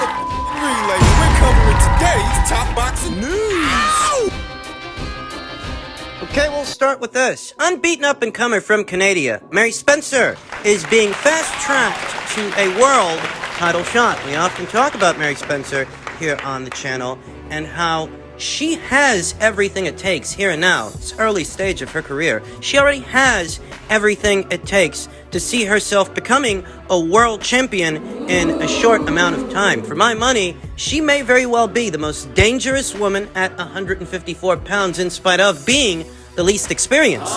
Relay, we're covering today's top boxing news. Okay, we'll start with this. Unbeaten up-and-comer from Canada, Mary Spencer, is being fast-tracked to a world title shot. We often talk about Mary Spencer here on the channel and how she has everything it takes here and now. It's early stage of her career. She already has everything it takes to see herself becoming a world champion in a short amount of time. For my money, she may very well be the most dangerous woman at 154 pounds in spite of being the least experienced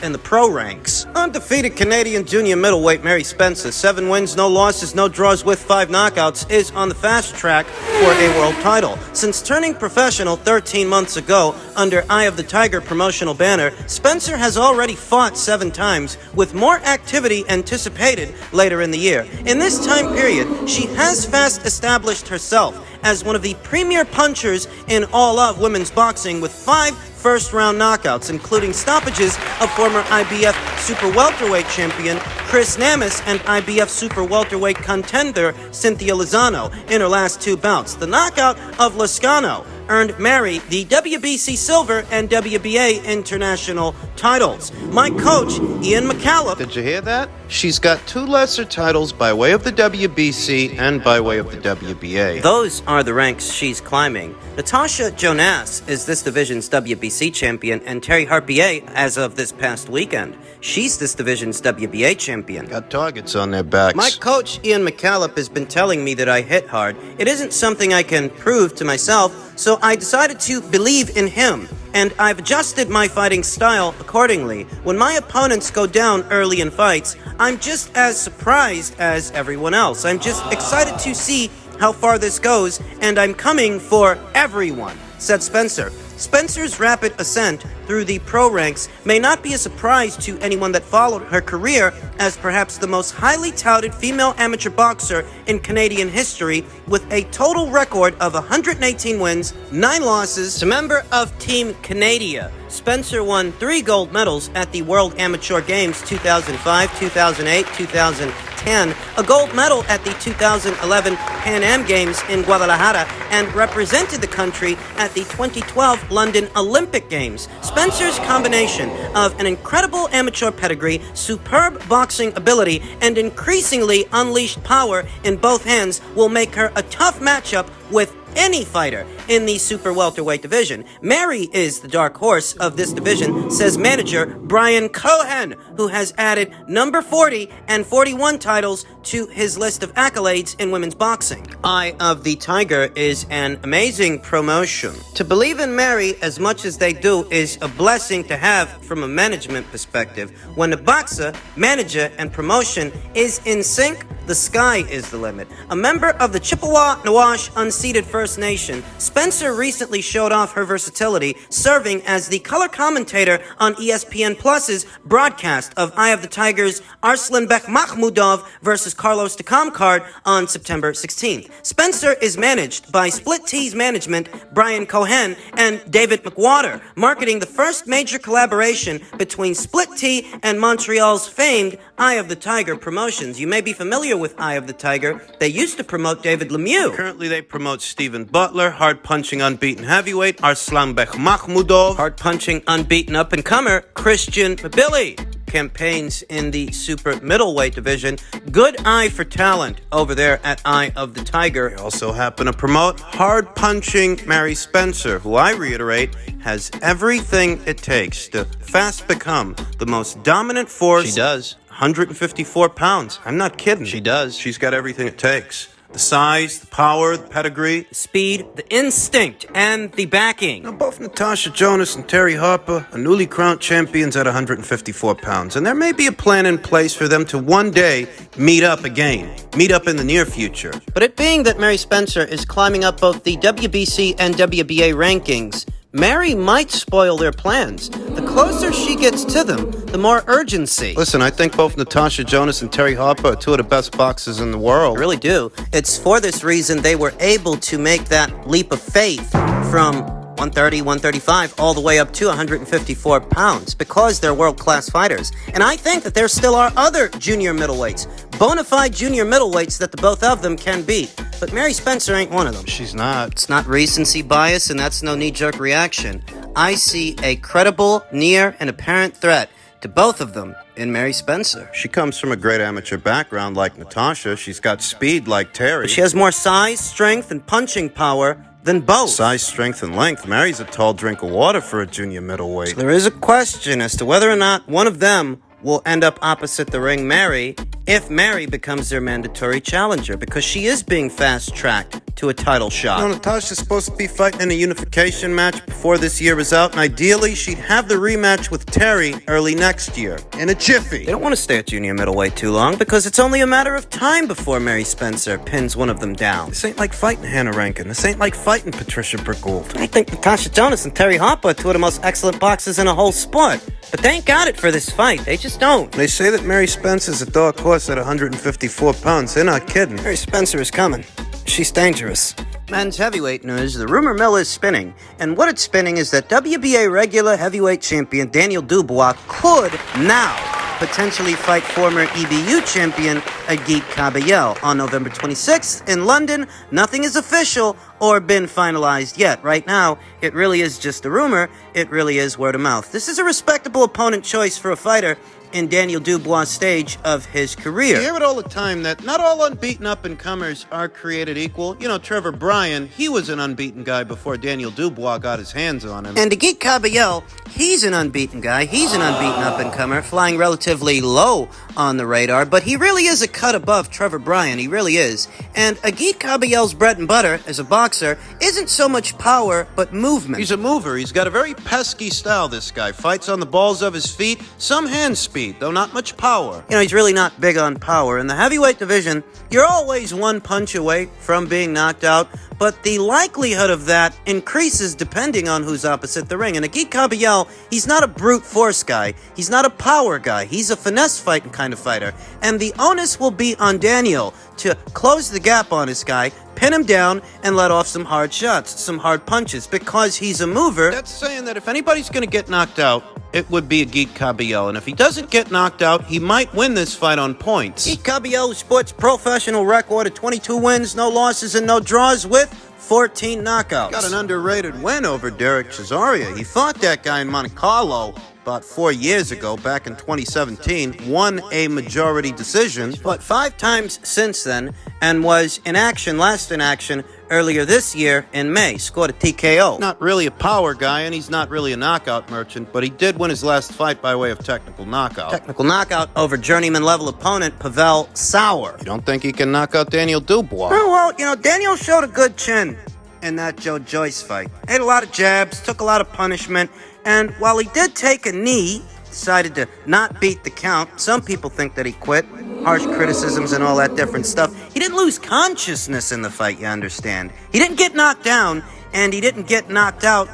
in the pro ranks. Undefeated Canadian junior middleweight Mary Spencer, 7 wins, no losses, no draws with 5 knockouts, is on the fast track for a world title. Since turning professional 13 months ago under Eye of the Tiger promotional banner, Spencer has already fought 7 times, with more activity anticipated later in the year. In this time period, she has fast established herself as one of the premier punchers in all of women's boxing, with 5 first-round knockouts, including stoppages of former IBF Super Welterweight champion Chris Namis and IBF Super Welterweight contender Cynthia Lozano in her last 2 bouts. The knockout of Lozano earned Mary the WBC Silver and WBA International titles. My coach, Ian McCallum. Did you hear that? She's got 2 lesser titles by way of the WBC and by way of the WBA. Those are the ranks she's climbing. Natasha Jonas is this division's WBC champion, and Terry Harper, as of this past weekend, she's this division's WBA champion. Got targets on their backs. My coach, Ian McCallum, has been telling me that I hit hard. It isn't something I can prove to myself, so I decided to believe in him, and I've adjusted my fighting style accordingly. When my opponents go down early in fights, I'm just as surprised as everyone else. I'm just excited to see how far this goes, and I'm coming for everyone, said Spencer. Spencer's rapid ascent through the pro ranks may not be a surprise to anyone that followed her career as perhaps the most highly touted female amateur boxer in Canadian history, with a total record of 118 wins, 9 losses. As a member of Team Canada, Spencer won 3 gold medals at the World Amateur Games 2005, 2008, 2010, a gold medal at the 2011 Pan Am Games in Guadalajara, and represented the country at the 2012 London Olympic Games. Spencer's combination of an incredible amateur pedigree, superb boxing ability, and increasingly unleashed power in both hands will make her a tough matchup with any fighter in the super welterweight division. Mary is the dark horse of this division, says manager Brian Cohen, who has added number 40 and 41 titles to his list of accolades in women's boxing. Eye of the Tiger is an amazing promotion. To believe in Mary as much as they do is a blessing to have from a management perspective. When the boxer, manager, and promotion is in sync, the sky is the limit. A member of the Chippewa Nawash unceded First Nation, Spencer recently showed off her versatility, serving as the color commentator on ESPN Plus's broadcast of Eye of the Tiger's Arslanbek Makhmudov versus Carlos Takam card on September 16th. Spencer is managed by Split T's management, Brian Cohen and David McWater, marketing the first major collaboration between Split T and Montreal's famed Eye of the Tiger promotions. You may be familiar with Eye of the Tiger. They used to promote David Lemieux. Currently they promote Stephen Butler, hard-punching unbeaten heavyweight Arslanbek Makhmudov, hard-punching unbeaten up-and-comer Christian Billy. Campaigns in the super middleweight division. Good eye for talent over there at Eye of the Tiger. They also happen to promote hard-punching Mary Spencer, who I reiterate has everything it takes to fast become the most dominant force. She does. 154 pounds. I'm not kidding. She does. She's got everything it takes. The size, the power, the pedigree. The speed, the instinct, and the backing. Now, both Natasha Jonas and Terry Harper are newly crowned champions at 154 pounds, and there may be a plan in place for them to one day meet up again. Meet up in the near future. But it being that Mary Spencer is climbing up both the WBC and WBA rankings, Mary might spoil their plans. The closer she gets to them, the more urgency. Listen, I think both Natasha Jonas and Terry Harper are 2 of the best boxers in the world. I really do. It's for this reason they were able to make that leap of faith from 130, 135, all the way up to 154 pounds, because they're world-class fighters. And I think that there still are other junior middleweights, bona fide junior middleweights that the both of them can beat. But Mary Spencer ain't one of them. She's not. It's not recency bias, and that's no knee-jerk reaction. I see a credible, near, and apparent threat to both of them in Mary Spencer. She comes from a great amateur background like Natasha. She's got speed like Terry. But she has more size, strength, and punching power than both. Size, strength, and length. Mary's a tall drink of water for a junior middleweight. So there is a question as to whether or not one of them will end up opposite the ring Mary if Mary becomes their mandatory challenger, because she is being fast-tracked to a title shot. You know, Natasha's supposed to be fighting in a unification match before this year is out, and ideally she'd have the rematch with Terry early next year, in a jiffy. They don't want to stay at junior middleweight too long, because it's only a matter of time before Mary Spencer pins one of them down. This ain't like fighting Hannah Rankin. This ain't like fighting Patricia Brickgold. I think Natasha Jonas and Terry Harper are two of the most excellent boxers in the whole sport. But they ain't got it for this fight. They just don't. They say that Mary Spencer's a dark horse at 154 pounds. They're not kidding. Mary Spencer is coming. She's dangerous. Men's heavyweight news, the rumor mill is spinning. And what it's spinning is that WBA regular heavyweight champion Daniel Dubois could now potentially fight former EBU champion Agit Kabayel on November 26th in London. Nothing is official or been finalized yet. Right now, it really is just a rumor. It really is word of mouth. This is a respectable opponent choice for a fighter in Daniel Dubois' stage of his career. You hear it all the time that not all unbeaten up-and-comers are created equal. You know, Trevor Bryan, he was an unbeaten guy before Daniel Dubois got his hands on him. And Agit Kabayel, he's an unbeaten guy. He's an unbeaten up-and-comer, flying relatively low on the radar, but he really is a cut above Trevor Bryan. He really is. And Agit Kabayel's bread and butter as a boxer isn't so much power, but movement. He's a mover. He's got a very pesky style, this guy. Fights on the balls of his feet, some hand speed, though not much power. You know, he's really not big on power. In the heavyweight division, you're always one punch away from being knocked out, but the likelihood of that increases depending on who's opposite the ring. And Agit Kabayel, he's not a brute force guy. He's not a power guy. He's a finesse fighting kind of fighter. And the onus will be on Daniel to close the gap on this guy, pin him down, and let off some hard shots, some hard punches, because he's a mover. That's saying that if anybody's going to get knocked out, it would be Agit Kabayel. And if he doesn't get knocked out, he might win this fight on points. Agit Kabayel sports professional record of 22 wins, no losses, and no draws with 14 knockouts. Got an underrated win over Derek Chisora. He fought that guy in Monte Carlo about 4 years ago, back in 2017, won a majority decision. But 5 times since then, and was in action, last in action, earlier this year in May. Scored a TKO. Not really a power guy, and he's not really a knockout merchant, but he did win his last fight by way of technical knockout. Technical knockout over journeyman-level opponent Pavel Sauer. You don't think he can knock out Daniel Dubois? Oh, well, you know, Daniel showed a good chin in that Joe Joyce fight. Ate a lot of jabs, took a lot of punishment, and while he did take a knee, decided to not beat the count. Some people think that he quit. Harsh criticisms and all that different stuff. He didn't lose consciousness in the fight, you understand. He didn't get knocked down, and he didn't get knocked out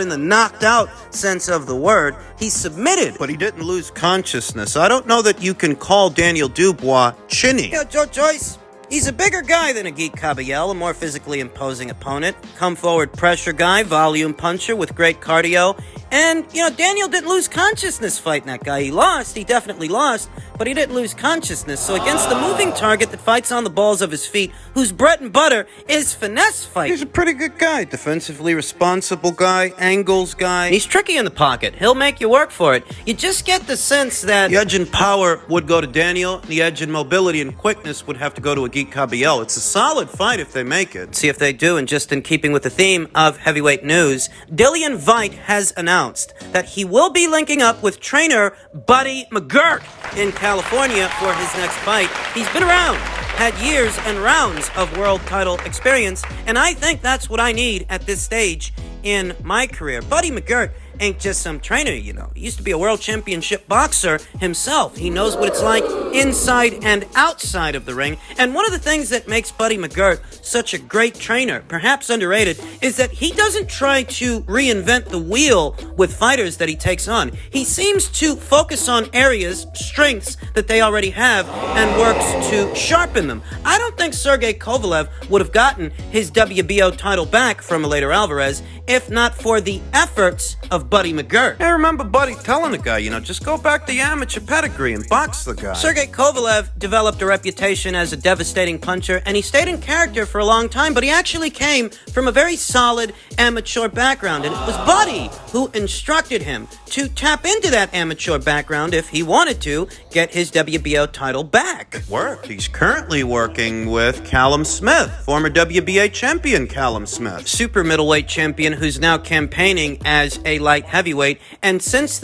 in the knocked out sense of the word. He submitted. But he didn't lose consciousness. I don't know that you can call Daniel Dubois chinny. You know, Joe Joyce, he's a bigger guy than Agit Kabayel, a more physically imposing opponent. Come forward pressure guy, volume puncher with great cardio. And, you know, Daniel didn't lose consciousness fighting that guy. He lost, he definitely lost, but he didn't lose consciousness. So against the moving target that fights on the balls of his feet, whose bread and butter is finesse fighting. He's a pretty good guy. Defensively responsible guy, angles guy. And he's tricky in the pocket. He'll make you work for it. You just get the sense that the edge in power would go to Daniel. The edge in mobility and quickness would have to go to Agit Kabayel. It's a solid fight if they make it. See if they do. And just in keeping with the theme of heavyweight news, Dillian White has announced that he will be linking up with trainer Buddy McGirt in California for his next fight. He's been around, had years and rounds of world title experience, and I think that's what I need at this stage in my career. Buddy McGirt ain't just some trainer, you know. He used to be a world championship boxer himself. He knows what it's like inside and outside of the ring. And one of the things that makes Buddy McGirt such a great trainer, perhaps underrated, is that he doesn't try to reinvent the wheel with fighters that he takes on. He seems to focus on areas, strengths that they already have, and works to sharpen them. I don't think Sergey Kovalev would have gotten his WBO title back from Eleider Alvarez if not for the efforts of of Buddy McGirt. I remember Buddy telling the guy, just go back to your amateur pedigree and box the guy. Sergey Kovalev developed a reputation as a devastating puncher, and he stayed in character for a long time, but he actually came from a very solid amateur background, and it was Buddy who instructed him to tap into that amateur background if he wanted to get his WBO title back. Worked. He's currently working with Callum Smith, former WBA champion Callum Smith. Super middleweight champion who's now campaigning as a light heavyweight, and since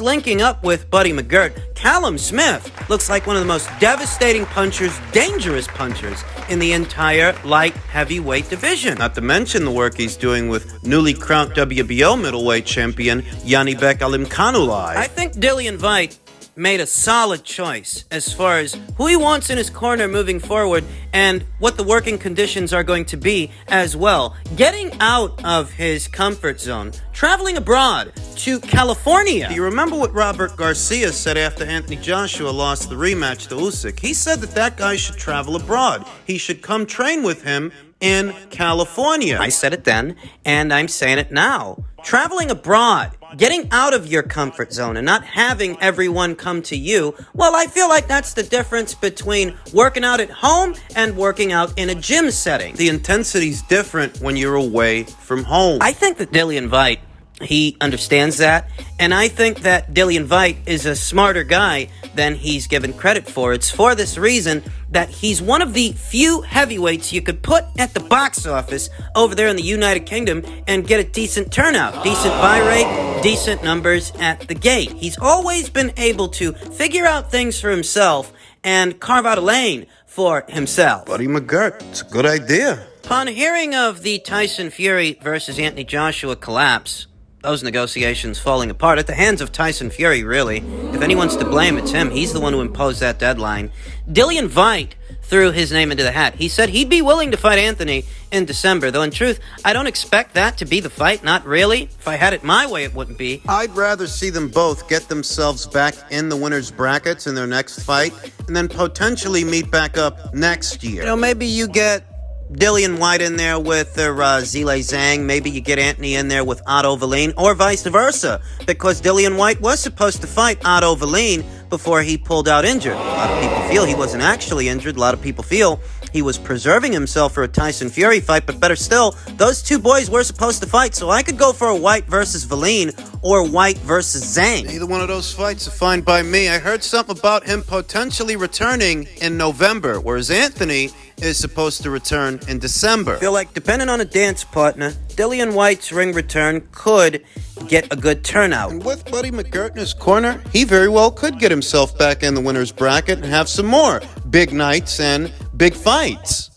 linking up with Buddy McGirt, Callum Smith looks like one of the most devastating punchers, dangerous punchers in the entire light heavyweight division. Not to mention the work he's doing with newly crowned WBO middleweight champion Janibek Alimkhanulai. I think Dillian White made a solid choice as far as who he wants in his corner moving forward and what the working conditions are going to be as well. Getting out of his comfort zone, traveling abroad to California. Do you remember what Robert Garcia said after Anthony Joshua lost the rematch to Usyk? He said that guy should travel abroad. He should come train with him in California. I said it then, and I'm saying it now. Traveling abroad, getting out of your comfort zone and not having everyone come to you, well, I feel like that's the difference between working out at home and working out in a gym setting. The intensity's different when you're away from home. I think that Dillian White, he understands that, and I think that Dillian White is a smarter guy than he's given credit for. It's for this reason that he's one of the few heavyweights you could put at the box office over there in the United Kingdom and get a decent turnout, decent buy rate, decent numbers at the gate. He's always been able to figure out things for himself and carve out a lane for himself. Buddy McGirt, it's a good idea. Upon hearing of the Tyson Fury versus Anthony Joshua collapse, those negotiations falling apart at the hands of Tyson Fury, really. If anyone's to blame, it's him. He's the one who imposed that deadline. Dillian White threw his name into the hat. He said he'd be willing to fight Anthony in December, though in truth, I don't expect that to be the fight. Not really. If I had it my way, it wouldn't be. I'd rather see them both get themselves back in the winner's brackets in their next fight, and then potentially meet back up next year. Maybe you get Dillian White in there with Zhilei Zhang. Maybe you get Anthony in there with Otto Wallin, or vice versa, because Dillian White was supposed to fight Otto Wallin before he pulled out injured. A lot of people feel he wasn't actually injured. A lot of people feel he was preserving himself for a Tyson Fury fight, but better still, those two boys were supposed to fight, so I could go for a White versus Wallin or White versus Zhang. Either one of those fights are fine by me. I heard something about him potentially returning in November, whereas Anthony is supposed to return in December. I feel like, depending on a dance partner, Dillian White's ring return could get a good turnout. And with Buddy McGirt in his corner, he very well could get himself back in the winner's bracket and have some more big nights and big fights.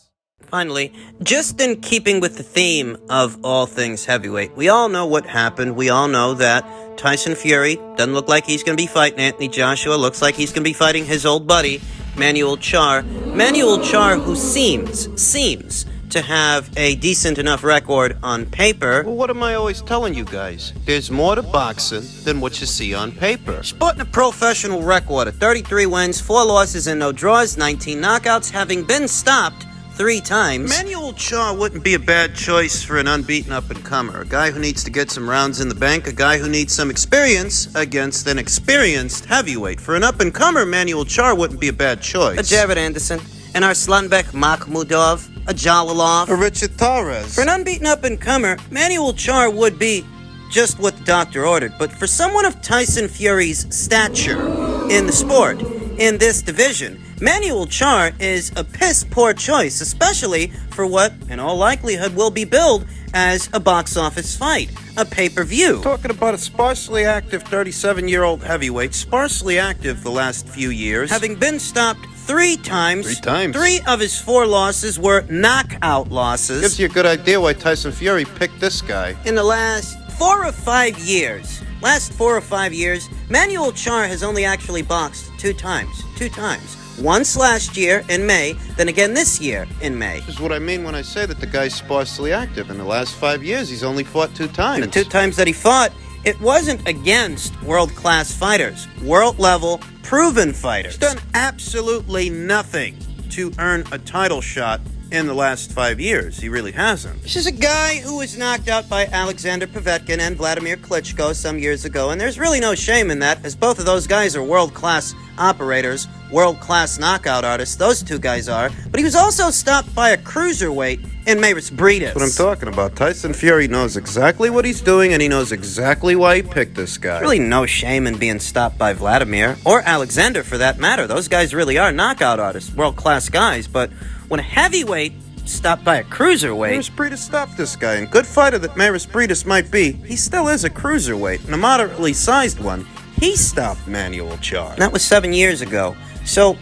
Finally, just in keeping with the theme of all things heavyweight, we all know what happened. We all know that Tyson Fury doesn't look like he's going to be fighting Anthony Joshua. Looks like he's going to be fighting his old buddy, Manuel Charr. Manuel Charr, who seems to have a decent enough record on paper. Well, what am I always telling you guys? There's more to boxing than what you see on paper. Sporting a professional record of 33 wins, 4 losses and no draws, 19 knockouts, having been stopped 3 times. Manuel Charr wouldn't be a bad choice for an unbeaten up-and-comer. A guy who needs to get some rounds in the bank, a guy who needs some experience against an experienced heavyweight. For an up-and-comer, Manuel Charr wouldn't be a bad choice. A Jared Anderson, an Arslanbek Makhmudov, a Jalalov, a Richard Torres. For an unbeaten up-and-comer, Manuel Charr would be just what the doctor ordered. But for someone of Tyson Fury's stature in the sport, in this division, Manuel Charr is a piss-poor choice, especially for what, in all likelihood, will be billed as a box office fight, a pay-per-view. Talking about a sparsely active 37-year-old heavyweight, sparsely active the last few years. Having been stopped 3 times. 3 times. 3 of his 4 losses were knockout losses. Gives you a good idea why Tyson Fury picked this guy. In the last 4 or 5 years, Manuel Charr has only actually boxed 2 times. 2 times. Once last year in May, then again this year in May. This is what I mean when I say that the guy's sparsely active. In the last 5 years, he's only fought 2 times. And the 2 times that he fought, it wasn't against world-class fighters. World-level, proven fighters. He's done absolutely nothing to earn a title shot in the last 5 years. He really hasn't. This is a guy who was knocked out by Alexander Povetkin and Vladimir Klitschko some years ago, and there's really no shame in that, as both of those guys are world-class operators, world-class knockout artists. Those two guys are. But he was also stopped by a cruiserweight in Maris Breedis. That's what I'm talking about. Tyson Fury knows exactly what he's doing, and he knows exactly why he picked this guy. There's really no shame in being stopped by Vladimir, or Alexander for that matter. Those guys really are knockout artists, world-class guys, but when a heavyweight stopped by a cruiserweight... Maris Breedis stopped this guy, and good fighter that Maris Breedis might be, he still is a cruiserweight, and a moderately sized one. He stopped Manuel Charr. That was 7 years ago. So,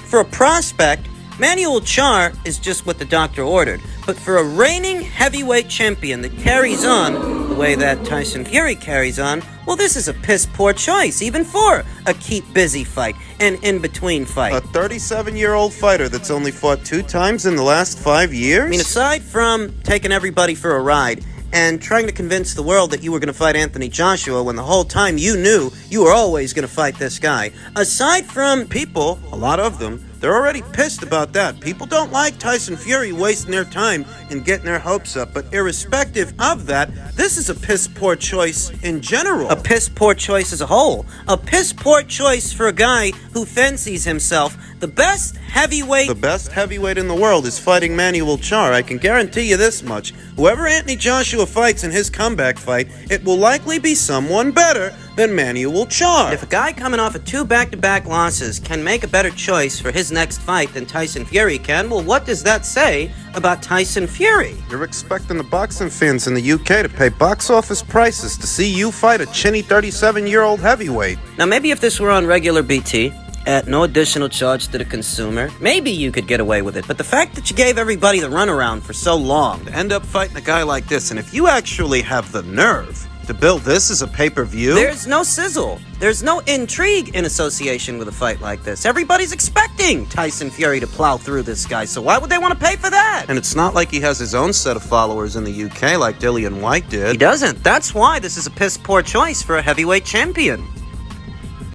for a prospect, Manuel Charr is just what the doctor ordered. But for a reigning heavyweight champion that carries on the way that Tyson Fury carries on, well, this is a piss-poor choice, even for a keep-busy fight, an in-between fight. A 37-year-old fighter that's only fought 2 times in the last 5 years? I mean, aside from taking everybody for a ride and trying to convince the world that you were going to fight Anthony Joshua when the whole time you knew you were always going to fight this guy, aside from people, a lot of them, they're already pissed about that. People don't like Tyson Fury wasting their time and getting their hopes up. But irrespective of that, this is a piss-poor choice in general. A piss-poor choice as a whole. A piss-poor choice for a guy who fancies himself the best heavyweight... The best heavyweight in the world is fighting Manuel Charr. I can guarantee you this much. Whoever Anthony Joshua fights in his comeback fight, it will likely be someone better than Manuel Charr. If a guy coming off of 2 back-to-back losses can make a better choice for his next fight than Tyson Fury can, well, what does that say about Tyson Fury? You're expecting the boxing fans in the UK to pay box office prices to see you fight a chinny 37-year-old heavyweight. Now, maybe if this were on regular BT, at no additional charge to the consumer, maybe you could get away with it. But the fact that you gave everybody the runaround for so long to end up fighting a guy like this, and if you actually have the nerve to build this as a pay-per-view... There's no sizzle. There's no intrigue in association with a fight like this. Everybody's expecting Tyson Fury to plow through this guy, so why would they want to pay for that? And it's not like he has his own set of followers in the UK like Dillian White did. He doesn't. That's why this is a piss-poor choice for a heavyweight champion.